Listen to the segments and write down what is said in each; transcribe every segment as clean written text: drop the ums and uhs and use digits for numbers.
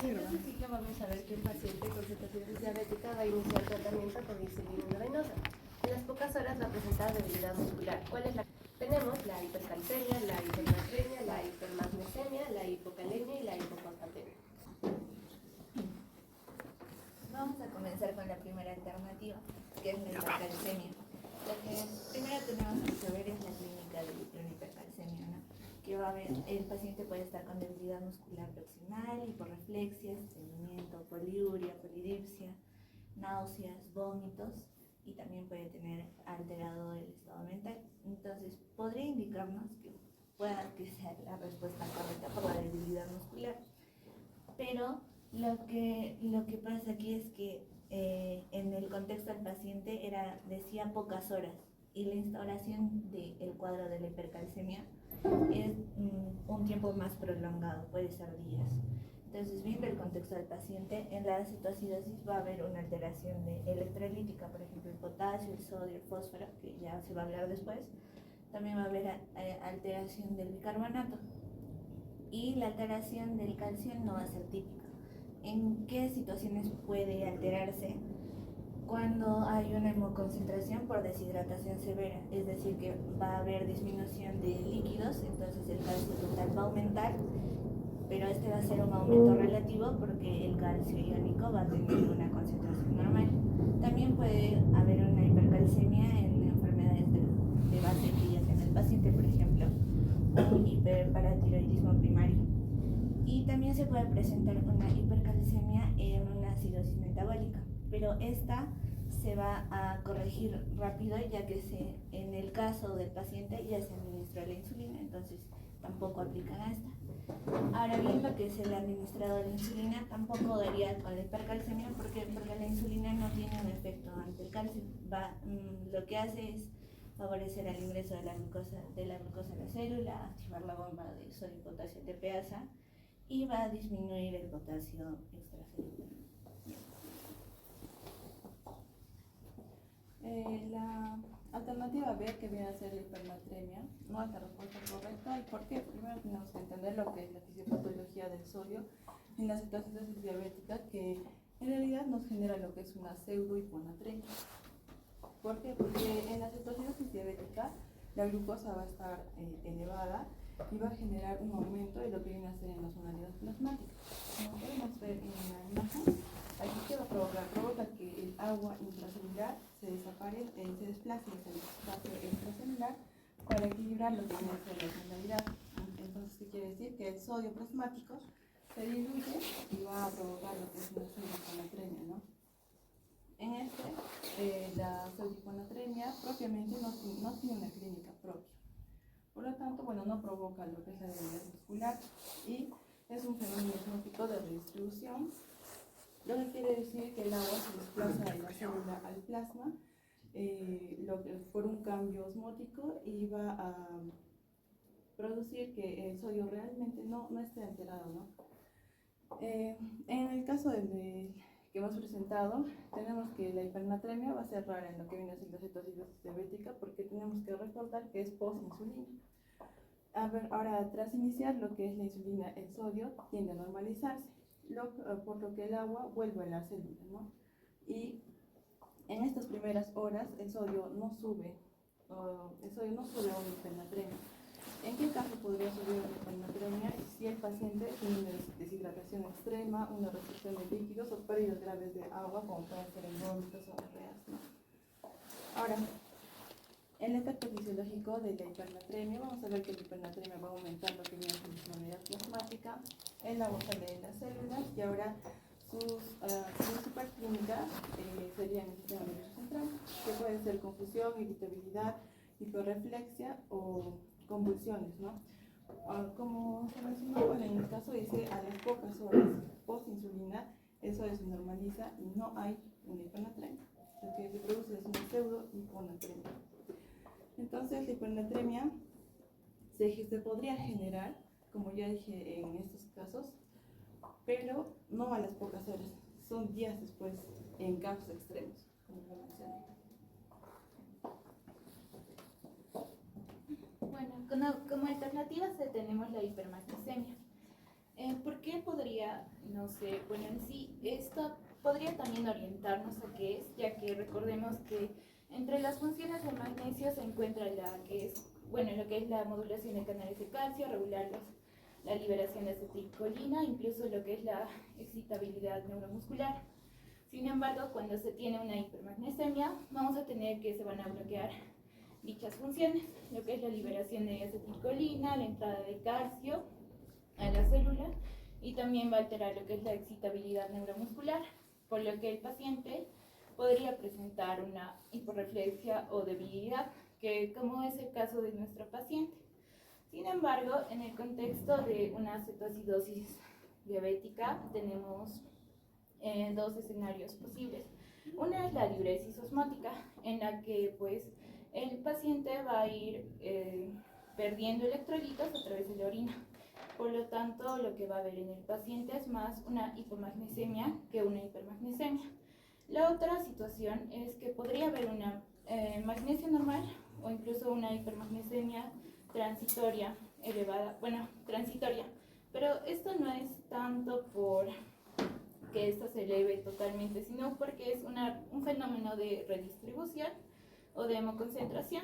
En este ciclo vamos a ver que un paciente con cetoacidosis diabética va a iniciar tratamiento con insulina intravenosa. En las pocas horas va a presentar debilidad muscular. ¿Cuál es la? Tenemos la hipercalcemia, la hipernatremia, la hipermagnesemia, la hipocalemia y la hipofosfatemia. Vamos a comenzar con la primera alternativa, que es la hipercalcemia. Lo que primero tenemos que saber es la clínica de una hipercalcemia, ¿no? Que va a haber, el paciente puede estar con debilidad muscular proximal, hiporreflexia, estreñimiento, poliuria, polidipsia, náuseas, vómitos, y también puede tener alterado el estado mental. Entonces, podría indicarnos que pueda que sea la respuesta correcta por la debilidad muscular. Pero lo que pasa aquí es que en el contexto del paciente decía pocas horas, y la instauración del cuadro de la hipercalcemia es un tiempo más prolongado, puede ser días. Entonces, viendo el contexto del paciente, en la cetoacidosis va a haber una alteración electrolítica, por ejemplo, el potasio, el sodio, el fósforo, que ya se va a hablar después. También va a haber alteración del bicarbonato, y la alteración del calcio no va a ser típica. ¿En qué situaciones puede alterarse? Cuando hay una hemoconcentración por deshidratación severa, es decir, que va a haber disminución de líquidos, entonces el calcio total va a aumentar, pero este va a ser un aumento relativo porque el calcio iónico va a tener una concentración normal. También puede haber una hipercalcemia en enfermedades de base que ya tiene el paciente, por ejemplo, un hiperparatiroidismo primario. Y también se puede presentar una hipercalcemia en una acidosis metabólica, pero esta se va a corregir rápido, ya que en el caso del paciente ya se administró la insulina, entonces tampoco aplican a esta. Ahora bien, lo que es el administrado de la insulina tampoco daría con la hipercalcemia, porque la insulina no tiene un efecto ante el calcio. Lo que hace es favorecer el ingreso de la glucosa a la célula, activar la bomba de sodio y potasio TPasa, y va a disminuir el potasio extracelular. La alternativa B, que viene a ser la hipernatremia, no es la respuesta correcta. ¿Y por qué? Primero tenemos que entender lo que es la fisiopatología del sodio en la cetoacidosis diabética, que en realidad nos genera lo que es una pseudohiponatremia. ¿Por qué? Porque en la cetoacidosis diabética la glucosa va a estar elevada y va a generar un aumento de lo que viene a ser en las unidades plasmáticas. Como podemos ver en la imagen, aquí ¿qué va a provocar? Provoca que el agua intracelular se desplace hacia el espacio extracelular para equilibrar lo que viene a ser la osmolaridad. Entonces, ¿qué quiere decir? Que el sodio plasmático se diluye y va a provocar lo que es una pseudohiponatremia, ¿no? En la pseudohiponatremia propiamente no tiene una clínica propia. Por lo tanto, no provoca lo que es la debilidad muscular, y es un fenómeno osmótico de redistribución, lo que quiere decir que el agua se desplaza de la célula al plasma por un cambio osmótico, y va a producir que el sodio realmente no esté alterado, ¿no? En el caso que hemos presentado, tenemos que la hipernatremia va a ser rara en lo que viene a ser la cetoacidosis diabética, porque tenemos que recordar que es post-insulina. Ahora, tras iniciar lo que es la insulina, el sodio tiende a normalizarse, por lo que el agua vuelve a la célula, ¿no? Y en estas primeras horas el sodio no sube a una hipernatremia. ¿En qué caso podría subir una hipernatremia? Si el paciente tiene una deshidratación extrema, una restricción de líquidos o pérdidas graves de agua, como pueden ser en vómitos o diarreas, ¿no? Ahora, el efecto fisiológico de la hipernatremia, vamos a ver que la hipernatremia va a aumentar lo que viene a ser la unidad plasmática, el agua sale de las células, y ahora sus superclínicas serían el sistema nervioso central, que puede ser confusión, irritabilidad, hiperreflexia o convulsiones, ¿no? Como se mencionó, en el caso dice a las pocas horas post-insulina, eso se normaliza y no hay una hipernatremia. Lo que se produce es una pseudo-hiponatremia. Entonces, la hipernatremia se podría generar, como ya dije, en estos casos, pero no a las pocas horas, son días después, en casos extremos, como lo mencioné. Bueno, como alternativas tenemos la hipermagnesemia. ¿Por qué podría podría, no sé, bueno, en sí, esto podría también orientarnos a qué es, ya que recordemos que entre las funciones del magnesio se encuentra la que es, bueno, lo que es la modulación de canales de calcio, regular la liberación de acetilcolina, incluso lo que es la excitabilidad neuromuscular. Sin embargo, cuando se tiene una hipermagnesemia, vamos a tener que se van a bloquear dichas funciones, lo que es la liberación de acetilcolina, la entrada de calcio a la célula, y también va a alterar lo que es la excitabilidad neuromuscular, por lo que el paciente podría presentar una hiporreflexia o debilidad, que como es el caso de nuestro paciente. Sin embargo, en el contexto de una cetoacidosis diabética tenemos dos escenarios posibles. Una es la diuresis osmótica, en la que pues el paciente va a ir perdiendo electrolitos a través de la orina. Por lo tanto, lo que va a haber en el paciente es más una hipomagnesemia que una hipermagnesemia. La otra situación es que podría haber una magnesia normal o incluso una hipermagnesemia transitoria elevada, transitoria, pero esto no es tanto por que esto se eleve totalmente, sino porque es un fenómeno de redistribución o de hemoconcentración,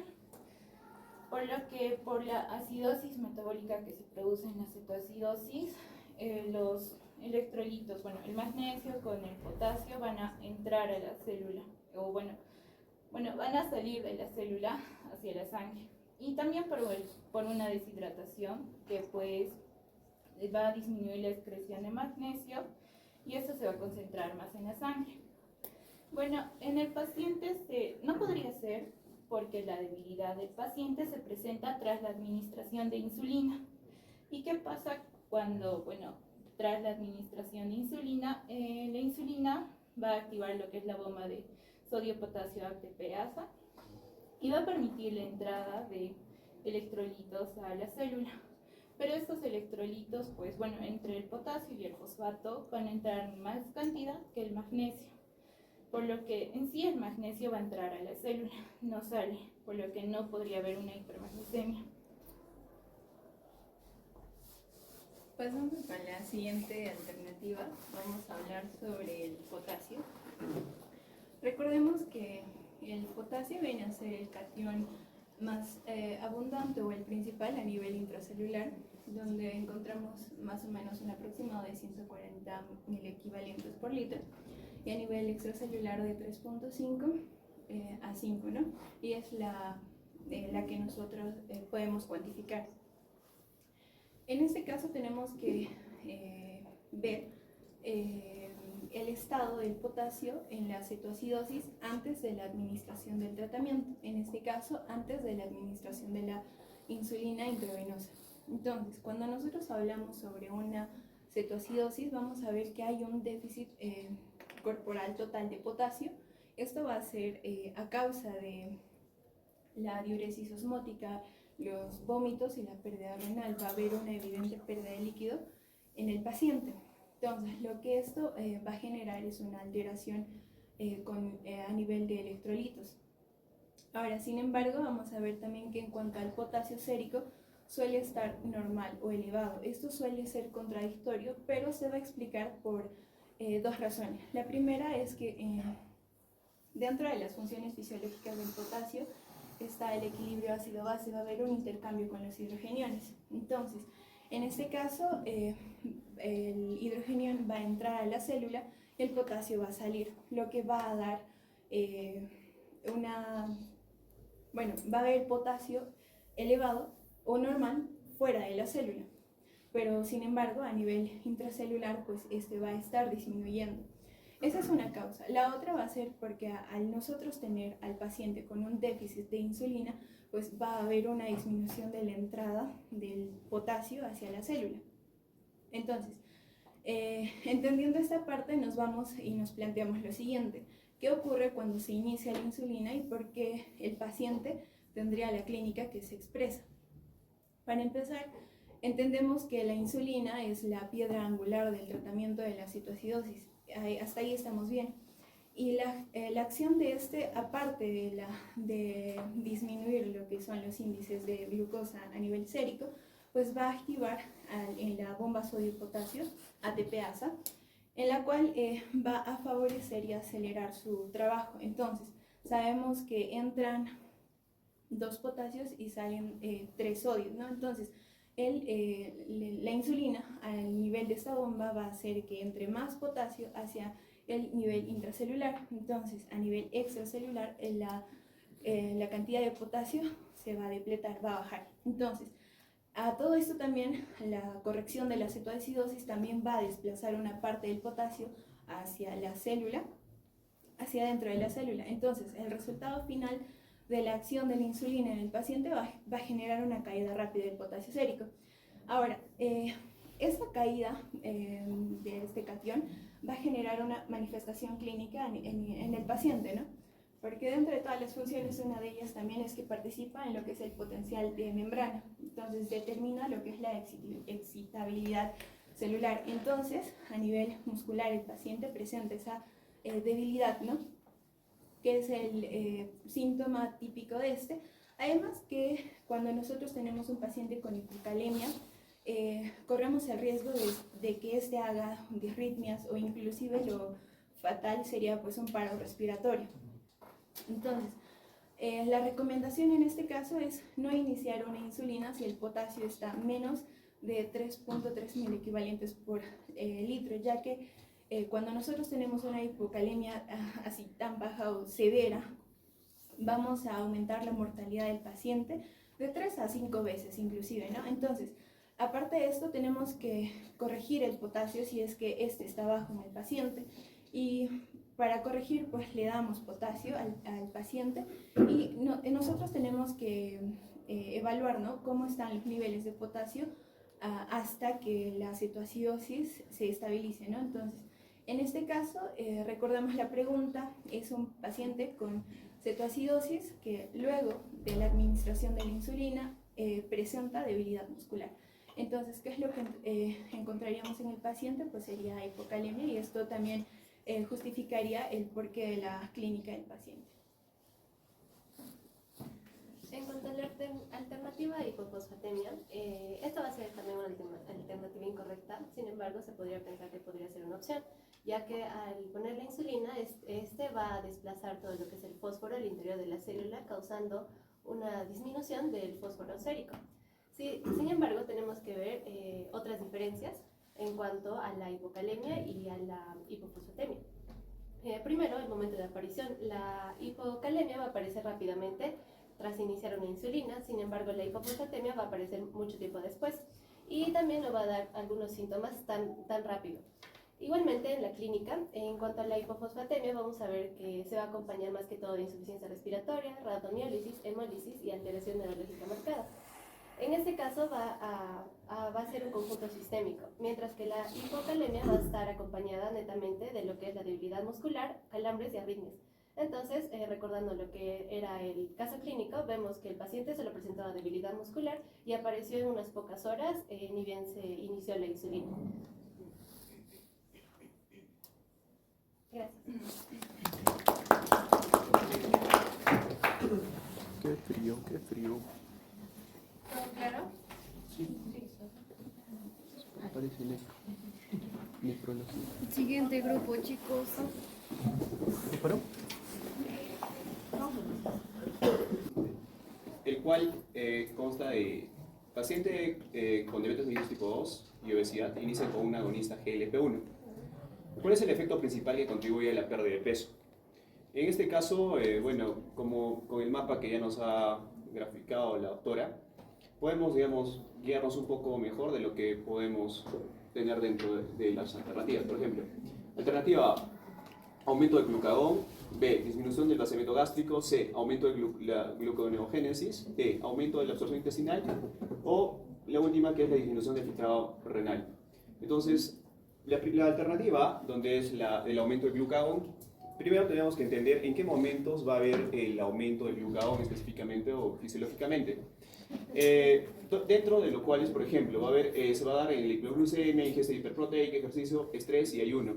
por lo que por la acidosis metabólica que se produce en la cetoacidosis, los electrolitos, el magnesio con el potasio van a entrar a la célula, o van a salir de la célula hacia la sangre, y también por una deshidratación que pues va a disminuir la excreción de magnesio, y eso se va a concentrar más en la sangre. Bueno, en el paciente no podría ser porque la debilidad del paciente se presenta tras la administración de insulina. ¿Y qué pasa cuando, tras la administración de insulina, la insulina va a activar lo que es la bomba de sodio-potasio ATPasa y va a permitir la entrada de electrolitos a la célula? Pero estos electrolitos, entre el potasio y el fosfato van a entrar en más cantidad que el magnesio, por lo que en sí el magnesio va a entrar a la célula, no sale, por lo que no podría haber una hipermagnesemia. Pasamos con la siguiente alternativa. Vamos a hablar sobre el potasio. Recordemos que el potasio viene a ser el catión más abundante o el principal a nivel intracelular, donde encontramos más o menos un aproximado de 140.000 equivalentes por litro, y a nivel extracelular de 3.5 a 5, ¿no? Y es la que nosotros podemos cuantificar. En este caso tenemos que ver el estado del potasio en la cetoacidosis antes de la administración del tratamiento, en este caso antes de la administración de la insulina intravenosa. Entonces, cuando nosotros hablamos sobre una cetoacidosis, vamos a ver que hay un déficit corporal total de potasio. Esto va a ser a causa de la diuresis osmótica, los vómitos y la pérdida renal. Va a haber una evidente pérdida de líquido en el paciente. Entonces, lo que esto va a generar es una alteración a nivel de electrolitos. Ahora, sin embargo, vamos a ver también que en cuanto al potasio sérico, suele estar normal o elevado. Esto suele ser contradictorio, pero se va a explicar por dos razones. La primera es que dentro de las funciones fisiológicas del potasio está el equilibrio ácido-base, va a haber un intercambio con los hidrogeniones. Entonces, en este caso, el hidrogenión va a entrar a la célula, el potasio va a salir, lo que va a dar va a haber potasio elevado o normal fuera de la célula, pero sin embargo a nivel intracelular pues este va a estar disminuyendo. Esa es una causa. La otra va a ser porque al nosotros tener al paciente con un déficit de insulina, pues va a haber una disminución de la entrada del potasio hacia la célula. Entonces, entendiendo esta parte, nos vamos y nos planteamos lo siguiente: ¿qué ocurre cuando se inicia la insulina y por qué el paciente tendría la clínica que se expresa? Para empezar, entendemos que la insulina es la piedra angular del tratamiento de la cetoacidosis. Hasta ahí estamos bien. Y la acción de aparte de disminuir lo que son los índices de glucosa a nivel sérico, pues va a activar en la bomba sodio-potasio, ATP-ASA, en la cual va a favorecer y acelerar su trabajo. Entonces, sabemos que entran 2 potasios y salen 3 sodios, ¿no? Entonces, la insulina al nivel de esta bomba va a hacer que entre más potasio hacia el nivel intracelular. Entonces, a nivel extracelular, la cantidad de potasio se va a depletar, va a bajar. Entonces, a todo esto también, la corrección de la cetoacidosis también va a desplazar una parte del potasio hacia la célula, hacia dentro de la célula. Entonces, el resultado final de la acción de la insulina en el paciente va a generar una caída rápida del potasio sérico. Ahora, esta caída de este catión va a generar una manifestación clínica en el paciente, ¿no? Porque dentro de todas las funciones, una de ellas también es que participa en lo que es el potencial de membrana. Entonces, determina lo que es la excitabilidad celular. Entonces, a nivel muscular, el paciente presenta esa debilidad, ¿no? Que es el síntoma típico de este. Además que cuando nosotros tenemos un paciente con hipocalemia, corremos el riesgo de que éste haga disritmias o inclusive lo fatal sería pues un paro respiratorio. Entonces, la recomendación en este caso es no iniciar una insulina si el potasio está menos de 3.3 milequivalentes por litro, ya que cuando nosotros tenemos una hipocalemia así tan baja o severa, vamos a aumentar la mortalidad del paciente de 3 a 5 veces inclusive, ¿no? Entonces, aparte de esto, tenemos que corregir el potasio si es que este está bajo en el paciente, y para corregir pues le damos potasio al paciente y nosotros tenemos que evaluar, ¿no?, cómo están los niveles de potasio hasta que la cetoacidosis se estabilice, ¿no? Entonces, en este caso, recordemos la pregunta, es un paciente con cetoacidosis que luego de la administración de la insulina presenta debilidad muscular. Entonces, ¿qué es lo que encontraríamos en el paciente? Pues sería hipocalemia, y esto también justificaría el porqué de la clínica del paciente. En cuanto a la alternativa a hipofosfatemia, esta va a ser también una alternativa incorrecta. Sin embargo, se podría pensar que podría ser una opción, ya que al poner la insulina, este va a desplazar todo lo que es el fósforo al interior de la célula, causando una disminución del fósforo sérico. Sin embargo, tenemos que ver otras diferencias en cuanto a la hipocalemia y a la hipofosfatemia. Primero, el momento de aparición. La hipocalemia va a aparecer rápidamente tras iniciar una insulina, sin embargo la hipofosfatemia va a aparecer mucho tiempo después y también no va a dar algunos síntomas tan rápido. Igualmente en la clínica, en cuanto a la hipofosfatemia, vamos a ver que se va a acompañar más que todo de insuficiencia respiratoria, rhabdomiólisis, hemólisis y alteración neurológica marcada. En este caso va a ser un conjunto sistémico, mientras que la hipocalemia va a estar acompañada netamente de lo que es la debilidad muscular, calambres y arritmias. Entonces, recordando lo que era el caso clínico, vemos que el paciente solo presentaba debilidad muscular y apareció en unas pocas horas, ni bien se inició la insulina. Gracias. Qué frío, qué frío. ¿Todo claro? Sí. Parece nefrología. Siguiente grupo, chicos. ¿Qué paró? El cual consta de paciente con diabetes mellitus tipo 2 y obesidad, inicia con un agonista GLP-1. ¿Cuál es el efecto principal que contribuye a la pérdida de peso? En este caso, bueno, como con el mapa que ya nos ha graficado la doctora, podemos, digamos, guiarnos un poco mejor de lo que podemos tener dentro de las alternativas. Por ejemplo, alternativa A, aumento del glucagón; B, disminución del vaciamiento gástrico; C, aumento de la gluconeogénesis; D, aumento de la absorción intestinal; o la última, que es la disminución del filtrado renal. Entonces, la alternativa, donde es el aumento del glucagón, primero tenemos que entender en qué momentos va a haber el aumento del glucagón específicamente o fisiológicamente. Dentro de lo cual es, por ejemplo, se va a dar en la hipoglucemia, ingesta hiperproteica, ejercicio, estrés y ayuno.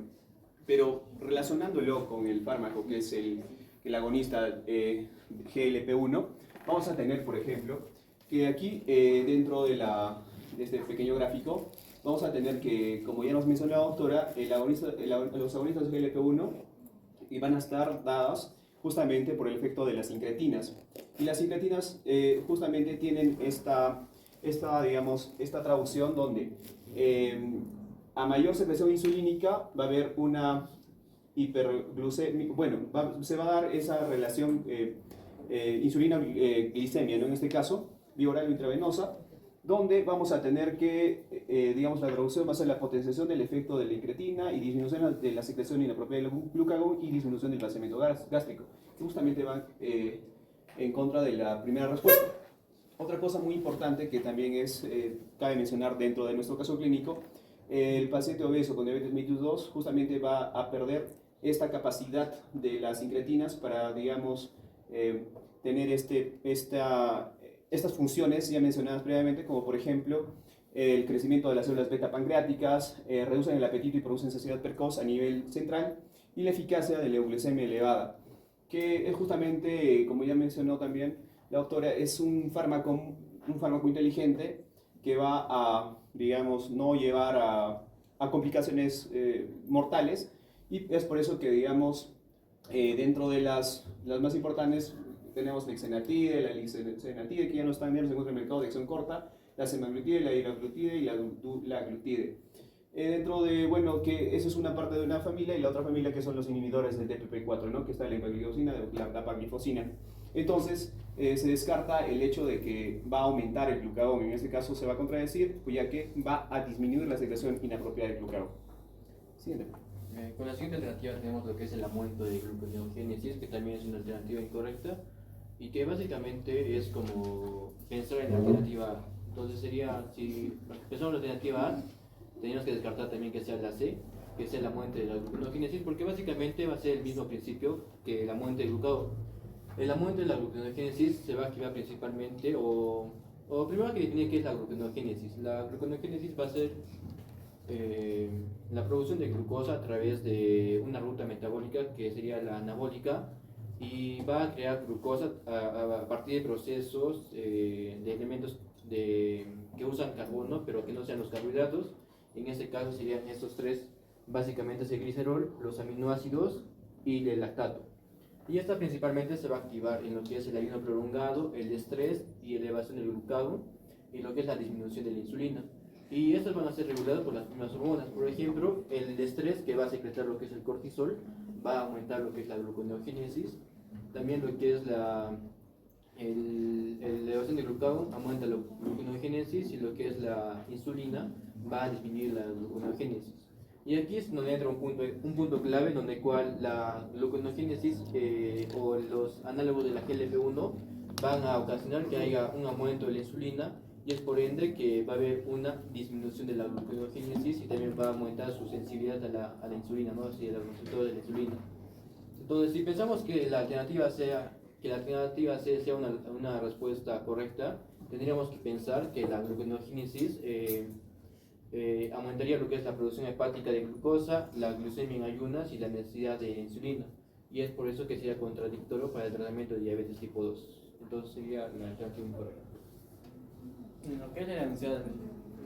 Pero relacionándolo con el fármaco que es el agonista GLP-1, vamos a tener, por ejemplo, que aquí dentro de este pequeño gráfico, vamos a tener que, como ya nos mencionó la doctora, los agonistas de GLP-1 van a estar dados justamente por el efecto de las incretinas. Y las incretinas justamente tienen esta traducción donde a mayor secreción insulínica va a haber una hiperglucemia, bueno, se va a dar esa relación insulina-glicemia, ¿no? En este caso, vía oral o intravenosa, donde vamos a tener que, digamos, la traducción va a ser la potenciación del efecto de la incretina y disminución de la secreción inapropiada del glucagón y disminución del vaciamiento gástrico, que justamente van en contra de la primera respuesta. Otra cosa muy importante que también cabe mencionar dentro de nuestro caso clínico, el paciente obeso con diabetes mellitus 2 justamente va a perder esta capacidad de las incretinas para, digamos, tener estas funciones ya mencionadas previamente, como por ejemplo el crecimiento de las células beta pancreáticas, reducen el apetito y producen saciedad precoz a nivel central, y la eficacia de la euglucemia elevada, que es justamente, como ya mencionó también la doctora, es un fármaco inteligente que va a, digamos, no llevar a complicaciones mortales, y es por eso que, digamos, dentro de las más importantes tenemos la lixenatide, que ya no está en se encuentra en el mercado de acción corta, la semaglutide, la iraglutide y la glutide. Dentro de, bueno, que eso es una parte de una familia, y la otra familia que son los inhibidores del DPP-4, ¿no? Que está la empaglifosina, la dapaglifosina. Entonces, se descarta el hecho de que va a aumentar el glucagón, en este caso se va a contradecir, ya que va a disminuir la secreción inapropiada del glucagón. Siguiente. Con la siguiente alternativa tenemos lo que es el aumento de gluconeogénesis, que también es una alternativa incorrecta y que básicamente es como pensar en la alternativa A. Entonces sería, si pensamos en la alternativa A, tenemos que descartar también que sea la C, que sea el aumento de la gluconeogénesis, porque básicamente va a ser el mismo principio que el aumento del glucagón. El aumento de la gluconeogénesis se va a activar principalmente, o primero que definir qué es la gluconeogénesis. La gluconeogénesis va a ser la producción de glucosa a través de una ruta metabólica que sería la anabólica, y va a crear glucosa a partir de procesos de elementos que usan carbono pero que no sean los carbohidratos. En este caso serían estos tres, básicamente es el glicerol, los aminoácidos y el lactato. Y esta principalmente se va a activar en lo que es el ayuno prolongado, el estrés y elevación del glucagón, y lo que es la disminución de la insulina. Y estos van a ser regulados por las mismas hormonas. Por ejemplo, el estrés, que va a secretar lo que es el cortisol, va a aumentar lo que es la gluconeogénesis. También lo que es la elevación del glucagón aumenta la gluconeogénesis, y lo que es la insulina va a disminuir la gluconeogénesis. Y aquí es donde entra un punto clave, donde cual la gluconeogénesis o los análogos de la GLP-1 van a ocasionar que haya un aumento de la insulina, y es por ende que va a haber una disminución de la gluconeogénesis, y también va a aumentar su sensibilidad a la insulina, ¿no? Así, el receptor de la insulina. Entonces, si pensamos que la alternativa C sea una respuesta correcta, tendríamos que pensar que la gluconeogénesis aumentaría lo que es la producción hepática de glucosa, la glucemia en ayunas y la necesidad de insulina. Y es por eso que sería contradictorio para el tratamiento de diabetes tipo 2. Entonces sería la alternativa incorrecta. En lo que es el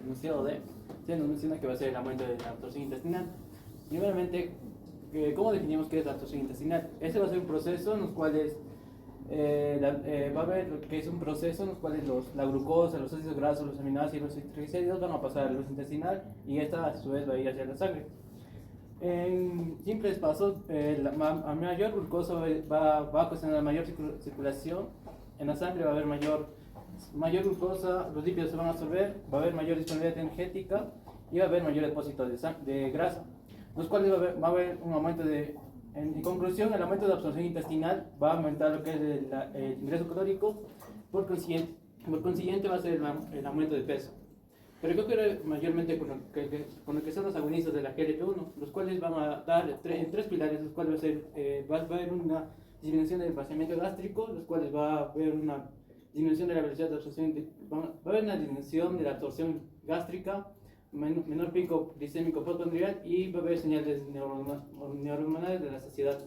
enunciado D, se nos menciona que va a ser el aumento de la absorción intestinal. Primeramente, ¿cómo definimos qué es la absorción intestinal? Este va a ser un proceso en los cuales va a haber que es un proceso en los cuales la glucosa, los ácidos grasos, los aminoácidos y los triglicéridos van a pasar a la luz intestinal, y esta a su vez va a ir hacia la sangre. En simples pasos, a mayor glucosa va a ocasionar mayor circulación en la sangre, va a haber mayor glucosa, los lípidos se van a absorber, va a haber mayor disponibilidad energética y va a haber mayor depósito de grasa, los cuales va a haber un aumento en conclusión, el aumento de absorción intestinal va a aumentar lo que es el ingreso calórico, por consiguiente va a ser el aumento de peso. Pero ¿qué ocurre mayormente con lo que son los agonistas de la GLP-1? Los cuales van a dar en tres pilares, los cuales va a haber una disminución del vaciamiento gástrico, los cuales va a haber una disminución de la velocidad de absorción, va a haber una disminución de la absorción gástrica, menor pico glicémico postprandial, y va a haber señales neurohormonales de la saciedad.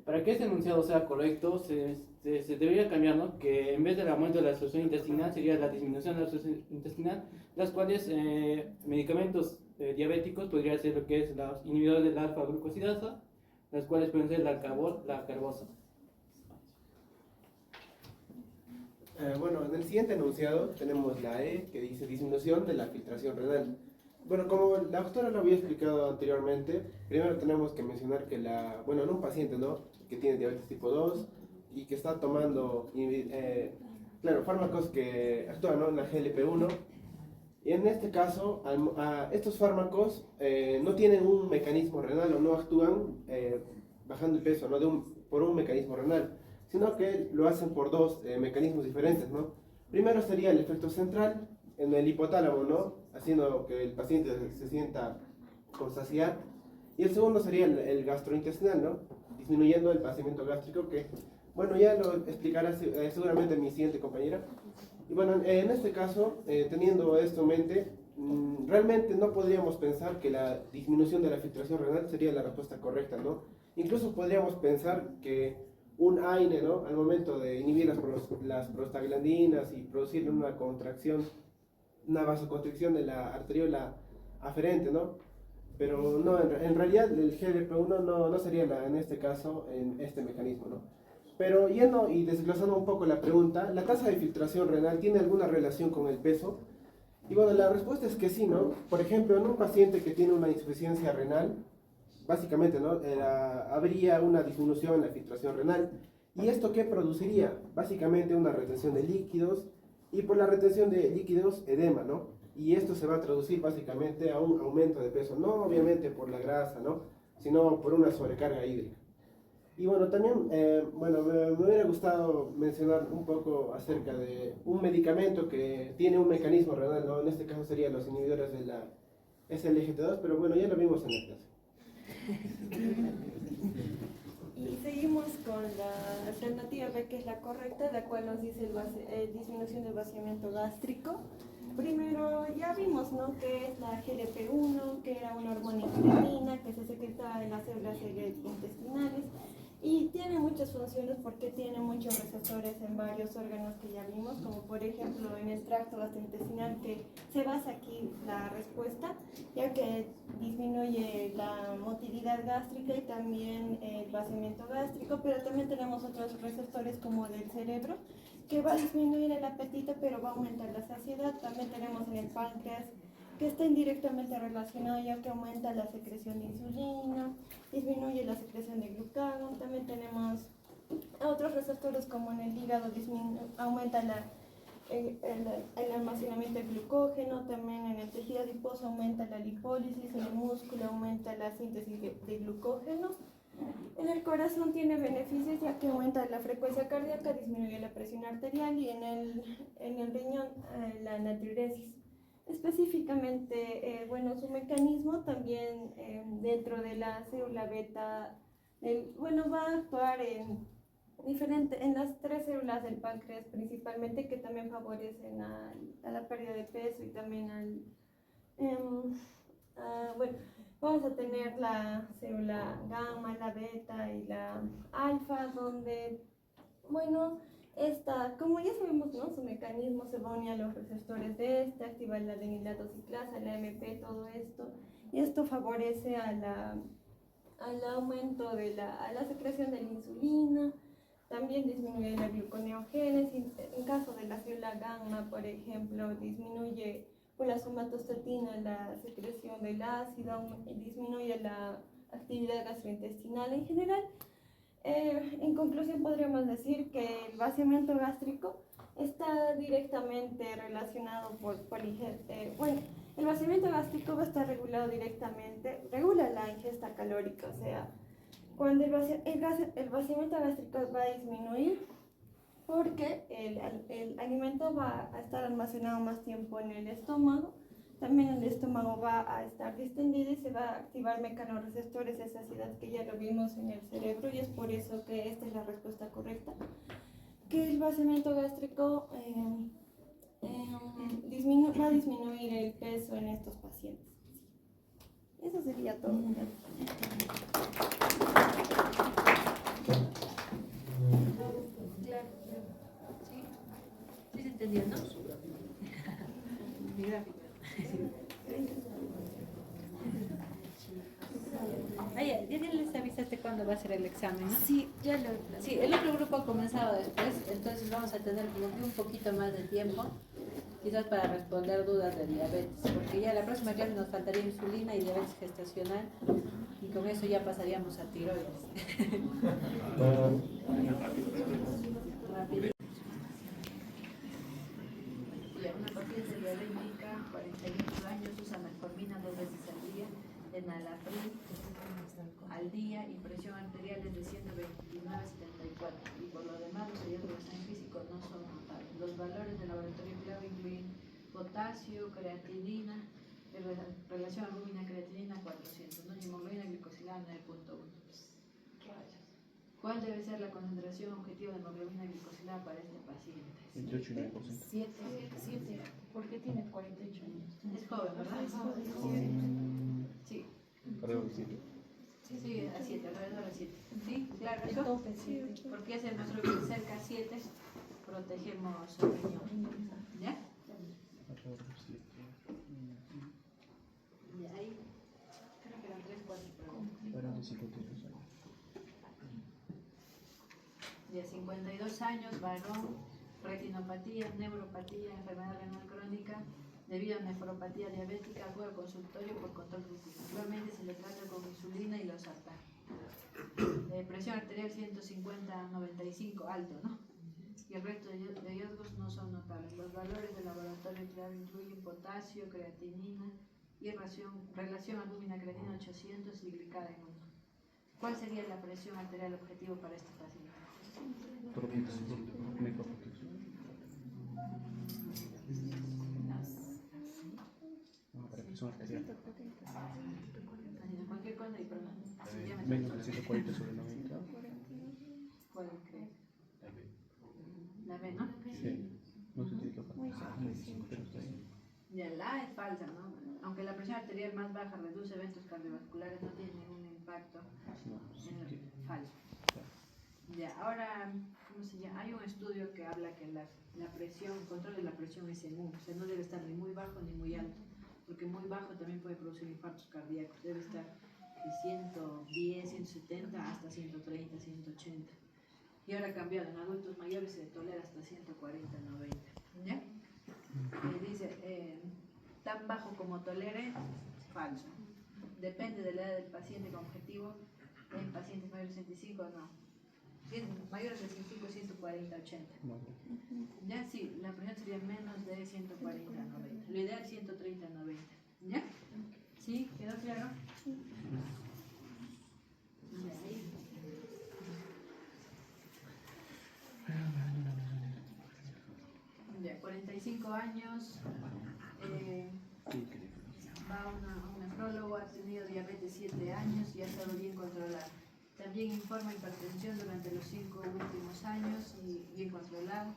Para que este enunciado sea correcto, se debería cambiar, ¿no? Que en vez del aumento de la absorción intestinal sería la disminución de la absorción intestinal, las cuales medicamentos diabéticos podría ser lo que es los inhibidores de la alfa-glucosidasa, las cuales pueden ser la carbosa. Bueno, en el siguiente enunciado tenemos la E, que dice disminución de la filtración renal. Bueno, como la doctora lo había explicado anteriormente, primero tenemos que mencionar que en un paciente, ¿no?, que tiene diabetes tipo 2 y que está tomando, fármacos que actúan, ¿no?, en la GLP-1, y en este caso, estos fármacos no tienen un mecanismo renal o no actúan bajando el peso, ¿no?, por un mecanismo renal, sino que lo hacen por dos mecanismos diferentes, ¿no? Primero sería el efecto central en el hipotálamo, ¿no?, haciendo que el paciente se sienta con saciedad. Y el segundo sería el gastrointestinal, ¿no?, disminuyendo el vaciamiento gástrico, que, bueno, ya lo explicará seguramente mi siguiente compañera. Y bueno, en este caso, teniendo esto en mente, realmente no podríamos pensar que la disminución de la filtración renal sería la respuesta correcta, ¿no? Incluso podríamos pensar que un AINE, ¿no?, al momento de inhibir las prostaglandinas y producir una contracción, una vasoconstricción de la arteriola aferente, ¿no? Pero no, en realidad el GLP-1 no sería en este caso en este mecanismo, ¿no? Pero yendo y desglosando un poco la pregunta, ¿la tasa de filtración renal tiene alguna relación con el peso? Y bueno, la respuesta es que sí, ¿no? Por ejemplo, en un paciente que tiene una insuficiencia renal, básicamente, ¿no?, habría una disminución en la filtración renal. ¿Y esto qué produciría? Básicamente una retención de líquidos, y por la retención de líquidos, edema, ¿no? Y esto se va a traducir básicamente a un aumento de peso, no obviamente por la grasa, ¿no?, sino por una sobrecarga hídrica. Y bueno, también, me hubiera gustado mencionar un poco acerca de un medicamento que tiene un mecanismo renal, ¿no? En este caso serían los inhibidores de la SGLT2, pero bueno, ya lo vimos en la clase. Y seguimos con la alternativa B, que es la correcta, la cual nos dice disminución del vaciamiento gástrico. Primero ya vimos, ¿no?, que es la GLP-1, que era una hormona incretina que se secreta en las células intestinales y tiene muchas funciones porque tiene muchos receptores en varios órganos que ya vimos, como por ejemplo en el tracto gastrointestinal, que se basa aquí la respuesta, ya que disminuye la motilidad gástrica y también el vaciamiento gástrico, pero también tenemos otros receptores como del cerebro, que va a disminuir el apetito pero va a aumentar la saciedad. También tenemos en el páncreas, que está indirectamente relacionado, ya que aumenta la secreción de insulina, disminuye la secreción de glucagón. También tenemos otros receptores como en el hígado, aumenta el almacenamiento de glucógeno. También en el tejido adiposo aumenta la lipólisis, en el músculo aumenta la síntesis de glucógeno. En el corazón tiene beneficios, ya que aumenta la frecuencia cardíaca, disminuye la presión arterial, y en el riñón la natriuresis. Específicamente, su mecanismo también dentro de la célula beta, va a actuar en las 3 células del páncreas principalmente, que también favorecen a la pérdida de peso y también vamos a tener la célula gamma, la beta y la alfa, donde, como ya sabemos, ¿no?, su mecanismo se va a unir a los receptores de activa la adenilato ciclasa, la AMP, todo esto, y esto favorece al aumento de la secreción de la insulina. También disminuye la gluconeogénesis. En caso de la célula gamma, por ejemplo, disminuye por la somatostatina la secreción del ácido, disminuye la actividad gastrointestinal en general. En conclusión, podríamos decir que el vaciamiento gástrico está directamente relacionado el vaciamiento gástrico va a estar regulado directamente, regula la ingesta calórica, o sea, cuando el vaciamiento gástrico va a disminuir porque el alimento va a estar almacenado más tiempo en el estómago. También el estómago va a estar distendido y se va a activar mecanorreceptores de saciedad, que ya lo vimos en el cerebro, y es por eso que esta es la respuesta correcta, que el vaciamiento gástrico va a disminuir el peso en estos pacientes. Eso sería todo. Ya les avisaste cuándo va a ser el examen, ¿no? Sí, ya lo Sí, el otro grupo ha comenzado después, entonces vamos a tener como que un poquito más de tiempo, quizás para responder dudas de diabetes, porque ya la próxima clase nos faltaría insulina y diabetes gestacional, y con eso ya pasaríamos a tiroides. Rapidito. Ya, una paciente diabética, 48 años, usa metformina 2 veces al día, enalapril al día y presión arterial es de 129/74. Y por lo demás, los hallazgos de examen físico no son notables. Los valores del laboratorio clave incluyen potasio, creatinina, relación albúmina-creatinina 400, ¿no? Y hemoglobina glicosilada 9.1. ¿Cuál debe ser la concentración objetiva de hemoglobina glicosilada para este paciente? 28 y 9%. 7. ¿Por qué tiene 48 años? Es joven, ¿verdad? Sí. Alrededor de 7. Sí, a 7, alrededor de 7. Sí, claro, El eso. tope 7. Porque es el nuestro que cerca a 7, protegemos el riñón. ¿Ya? Alrededor de 7. Y ahí, creo que eran 3, 4 preguntas. Para de 52 años. De 52 años, varón, retinopatía, neuropatía, enfermedad renal crónica, debido a nefropatía diabética, acude al consultorio por control rutinario. Actualmente se le trata con insulina y losartán. Presión arterial 150/95, alto, ¿no? Y el resto de hallazgos no son notables. Los valores del laboratorio clave incluyen potasio, creatinina y relación albúmina-creatinina 800 y glicada en 1. ¿Cuál sería la presión arterial objetivo para este paciente? Por nefoprotección. No, para presión arterial. Cualquier cosa y perdón. Menos de 140/90. ¿Cuál cree? La B. La B, ¿no? Sí. No se tiene que pasar. Pero está ahí. Ya, la A es falsa, ¿no? Aunque la presión arterial más baja reduce eventos cardiovasculares, no tiene ningún impacto. No, sí tiene. Falso. Ya, ahora, ¿cómo se llama? Hay un estudio que habla que la presión, el control de la presión es en 1, o sea, no debe estar ni muy bajo ni muy alto, porque muy bajo también puede producir infartos cardíacos, debe estar de 110, 170 hasta 130, 180. Y ahora ha cambiado, en adultos mayores se tolera hasta 140, 90. ¿Ya? Dice, tan bajo como tolere, falso. Depende de la edad del paciente con objetivo, en pacientes mayores de 65 no. Mayores de 65, 140, 80. Ya, sí, la presión sería menos de 140, 90. Lo ideal 130, 90. ¿Ya? ¿Sí? ¿Quedó claro? Ya, 45 años, va a un nefrólogo, ha tenido diabetes 7 años y ha estado bien controlado. También informa hipertensión durante los 5 últimos años y bien controlado.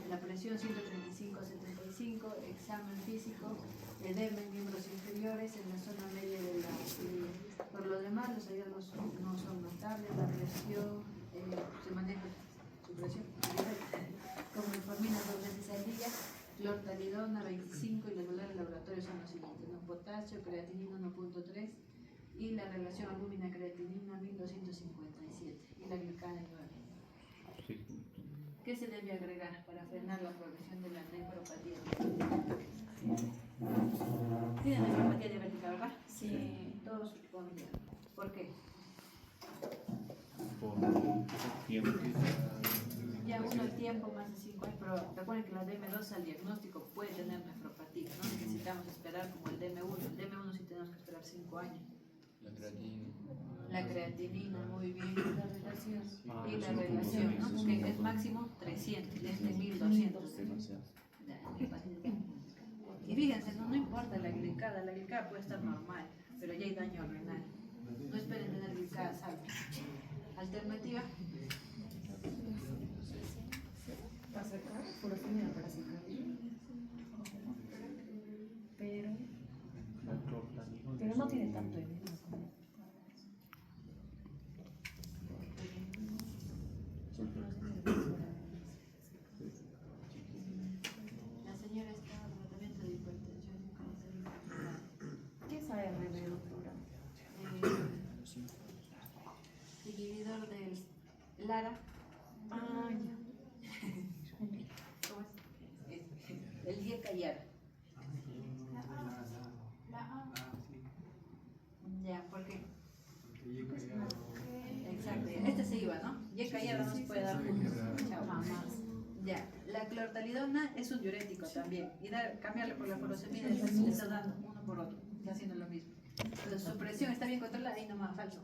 La presión 135/75, examen físico, edema en miembros inferiores en la zona media de la cirugía. Por lo demás, los hallazgos no son notables. La presión, se maneja su presión con metformina 2 veces al día, clortalidona 25 y los valores del laboratorio son los siguientes, ¿no? Potasio, creatinina 1.3 y la relación albúmina-creatinina 1257 y la glicada en 9. Sí. ¿Qué se debe agregar para frenar la progresión de la nefropatía? ¿Tiene nefropatía diabética, verdad? Sí. Todos con ¿por qué? Por tiempo. Ya uno el tiempo más de 5 años, pero recuerden que la DM2 al diagnóstico puede tener nefropatía, no necesitamos esperar como el DM1. El DM1 sí tenemos que esperar 5 años. La creatinina. La creatinina, muy bien. La relación. Y la relación, ¿no? Que es máximo 300, es de 1200. Demasiado. Y fíjense, no importa la glicada puede estar normal, pero ya hay daño renal. No esperen tener glicadas altas. Alternativa. Para sacar, furosemida para sacar. Pero no tiene tanto edema. La señora está en tratamiento de hipertensión. ¿Qué sabe ARB, doctora? Lara. Ah, ya. ¿Cómo es? El Yeka Yara. Ya, ¿por qué? Exacto, este se iba, ¿no? Yeka Yara no se puede dar juntos. Chao. Ya, la clortalidona es un diurético también. Y cambiarle por la furosemida le está dando uno por otro. Está haciendo lo mismo. Entonces su presión está bien controlada y no más falso.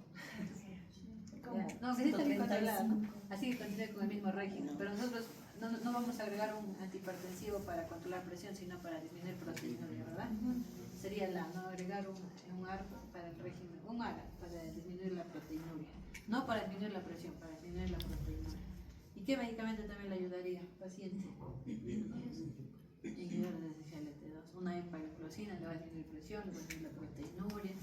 Ya. No, que sí está bien controlada, ¿no? Así que continúe con el mismo régimen. Pero nosotros no vamos a agregar un antihipertensivo para controlar presión, sino para disminuir proteinuria, ¿verdad? Sería no agregar un AR para el régimen, un ARA para disminuir la proteinuria. No para disminuir la presión, para disminuir la proteinuria. ¿Y qué medicamento también le ayudaría, paciente? Inhibidor de CCLT2. Una empagliflozina le va a disminuir presión, le va a disminuir la proteinuria,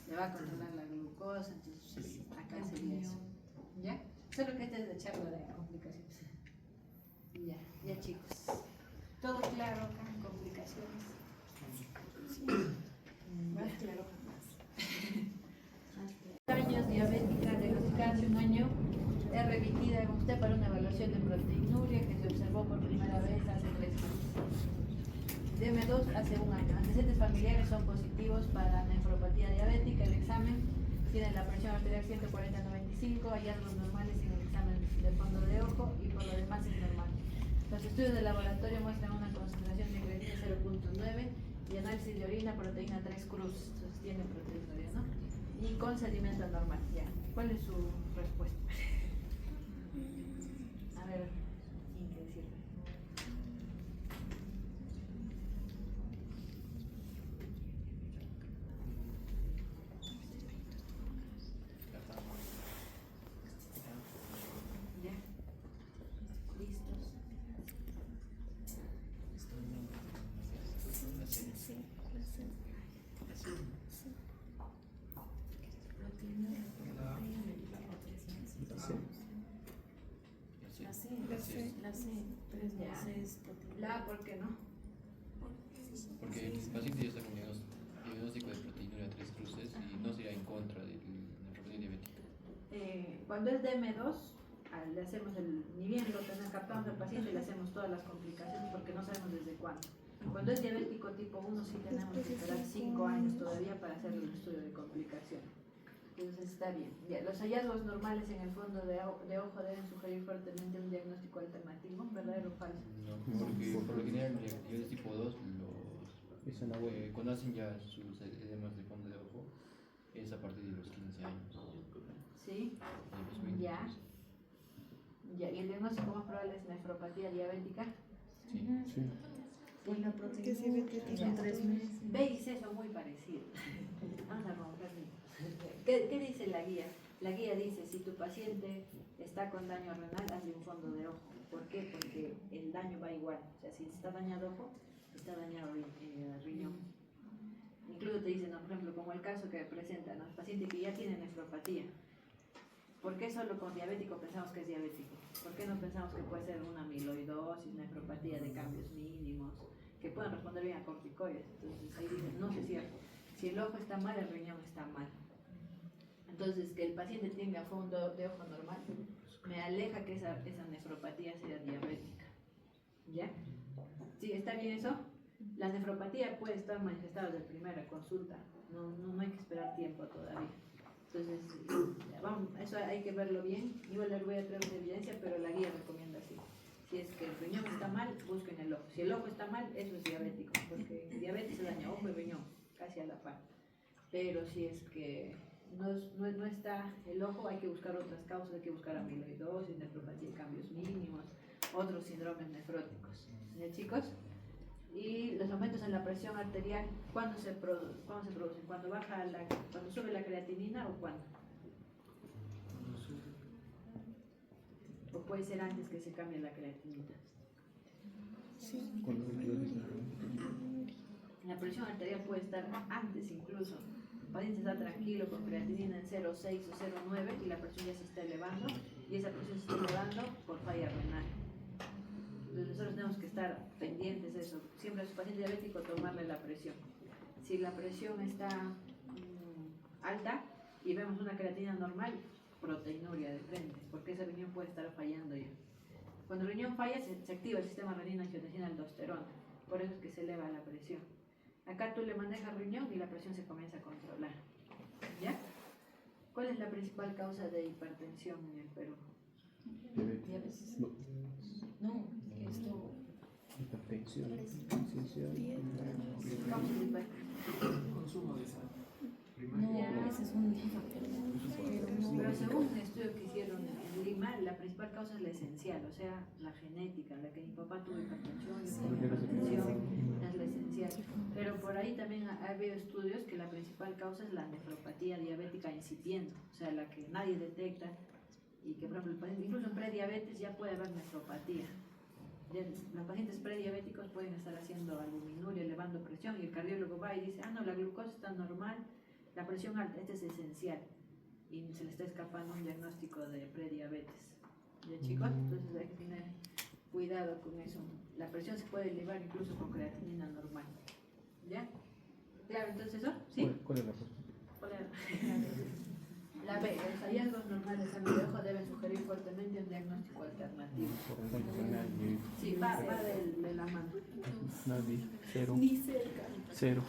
le va a controlar la glucosa, entonces acá sería eso. ¿Ya? Solo que esta es la charla de complicaciones. Ya chicos. ¿Todo claro acá? ¿Complicaciones? Más claro jamás. Años, diabética, diagnosticada hace un año, es remitida en usted para una evaluación de proteinuria que se observó por primera vez hace 3 meses. DM2 hace un año. Antecedentes familiares son positivos para nefropatía diabética. El examen tiene la presión arterial 140/95, hallazgos normales en el examen de fondo de ojo y por lo demás es normal. Los estudios de laboratorio muestran una concentración de creatina 0.9 y análisis de orina proteína 3 cruz. Entonces tiene proteinuria, ¿no? Y con sedimento normal, ya. ¿Cuál es su respuesta? A ver, ¿quién quiere decirme? ¿Ya? ¿Listos? La C, 3 veces La, ¿por qué no? Porque el paciente ya está con diagnóstico de proteinuria 3 cruces y no sería en contra de la nefropatía diabética. Cuando es DM2, le hacemos ni bien lo tenemos captamos al paciente, le hacemos todas las complicaciones porque no sabemos desde cuándo. Cuando es diabético tipo 1 sí tenemos que esperar 5 años todavía para hacer el estudio de complicación. Entonces está bien. Ya, los hallazgos normales en el fondo de ojo deben sugerir fuertemente un diagnóstico alternativo, ¿verdadero o falso? No, porque por lo general en diabetes tipo 2 cuando hacen ya sus edemas de fondo de ojo es a partir de los 15 años. Sí, De los 20 ya. incluso. Ya, ¿y el diagnóstico más probable es nefropatía diabética? Sí. Pues la proteinuria son 3 meses. B y C son muy parecidos. Vamos a romper. ¿Qué dice la guía? La guía dice, si tu paciente está con daño renal, hazle un fondo de ojo. ¿Por qué? Porque el daño va igual. O sea, si está dañado ojo, está dañado riñón. Incluso te dicen, no, por ejemplo, como el caso que presentan, ¿no? El paciente que ya tiene nefropatía. ¿Por qué solo con diabético pensamos que es diabético? ¿Por qué no pensamos que puede ser una amiloidosis, nefropatía de cambios mínimos, que pueden responder bien a corticoides? Entonces ahí dicen, no es cierto. Si el ojo está mal, el riñón está mal. Entonces, que el paciente tenga fondo de ojo normal me aleja que esa nefropatía sea diabética. ¿Ya? ¿Sí? ¿Está bien eso? La nefropatía puede estar manifestada desde primera consulta. No hay que esperar tiempo todavía. Entonces, vamos, eso hay que verlo bien. Igual les voy a traer una evidencia, pero la guía recomienda así. Si es que el riñón está mal, busquen el ojo. Si el ojo está mal, eso es diabético, porque el diabetes se daña ojo y riñón, casi a la par. Pero si es que no está el ojo, hay que buscar otras causas, hay que buscar amiloidosis, nefropatía de cambios mínimos, otros síndromes nefróticos. ¿Ya, chicos? Y los aumentos en la presión arterial, ¿cuándo se producen? ¿Cuando sube la creatinina o cuándo? ¿O puede ser antes que se cambie la creatinina? Sí. La presión arterial puede estar antes incluso. El paciente está tranquilo con creatinina en 0,6 o 0,9 y la presión ya se está elevando, y esa presión se está elevando por falla renal. Nosotros tenemos que estar pendientes de eso. Siempre a su paciente diabético tomarle la presión. Si la presión está alta y vemos una creatina normal, proteinuria de frente, porque ese riñón puede estar fallando ya. Cuando el riñón falla, se activa el sistema renina-angiotensina-aldosterona, por eso es que se eleva la presión. Acá tú le manejas riñón y la presión se comienza a controlar. ¿Ya? ¿Cuál es la principal causa de hipertensión en el Perú? Diabetes. No, esto. Hipertensión. Causa de hipertensión. Consumo de sal. No, ese es un factor. Pero según un estudio que hicieron en Lima, la principal causa es la esencial, o sea, la genética, la que mi papá tuvo hipertensión, yo tengo hipertensión, es la esencial. Pero por ahí también ha habido estudios que la principal causa es la nefropatía diabética incipiente, o sea, la que nadie detecta y que, por ejemplo, el paciente, incluso en prediabetes ya puede haber nefropatía. Ya los pacientes prediabéticos pueden estar haciendo albuminuria, elevando presión, y el cardiólogo va y dice, ah, no, la glucosa está normal, la presión alta, este es esencial, y se le está escapando un diagnóstico de prediabetes. ¿Ya, chicos? Entonces hay que tener cuidado con eso. La presión se puede elevar incluso con creatinina normal. ¿Ya? Claro, entonces eso, ¿sí? ¿Cuál es la respuesta? ¿Cuál era? La B, los hallazgos normales de examen de ojo deben sugerir fuertemente un diagnóstico alternativo. Sí, va de la mano. Nadie. Cero. Ni cerca. Cero.